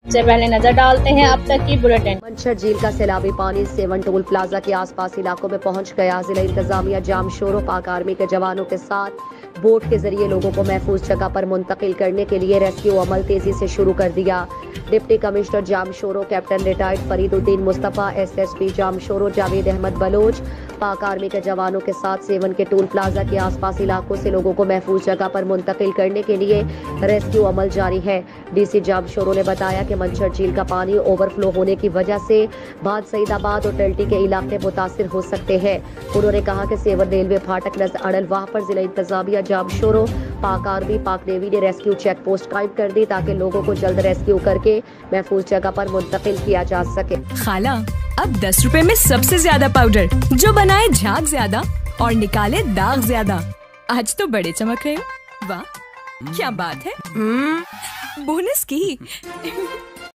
से पहले नजर डालते हैं अब तक की बुलेटिन। मंचर झील का सैलाबी पानी सेवन टोल प्लाजा के आसपास इलाकों में पहुंच गया। जिला इंतजामिया जाम शोरों पाक आर्मी के जवानों के साथ बोट के जरिए लोगों को महफूज जगह पर मुंतकिल करने के लिए रेस्क्यू अमल तेजी से शुरू कर दिया। डिप्टी कमिश्नर जाम शोरों captain retired Fariduddin Mustafa, SSP जाम शोरों जावेद अहमद बलोच पाक आर्मी के जवानों के साथ सेवन के टोल प्लाजा के आसपास इलाकों से लोगों को महफूज जगह पर मुंतकिल करने के लिए रेस्क्यू अमल जारी है। DC जाम शोरों ने बताया कि मंचर झील का पानी ओवरफ्लो होने की वजह से बाद सईदाबाद और टल्टी के इलाके मुतासिर हो सकते हैं। उन्होंने कहा कि सेवन रेलवे फाटक नजर अड़ल वहां पर जिला इंतजामिया जाम शोरों पाक आर्मी पाक नेवी ने रेस्क्यू चेक पोस्ट कायम कर दी ताकि लोगों को जल्द रेस्क्यू करके महफूज जगह पर मुंतकिल किया जा सके। खाला, अब 10 रुपए में सबसे ज्यादा पाउडर जो बनाए झाग ज्यादा और निकाले दाग ज्यादा। आज तो बड़े चमक रहे हो। वाह, क्या बात है। बोनस की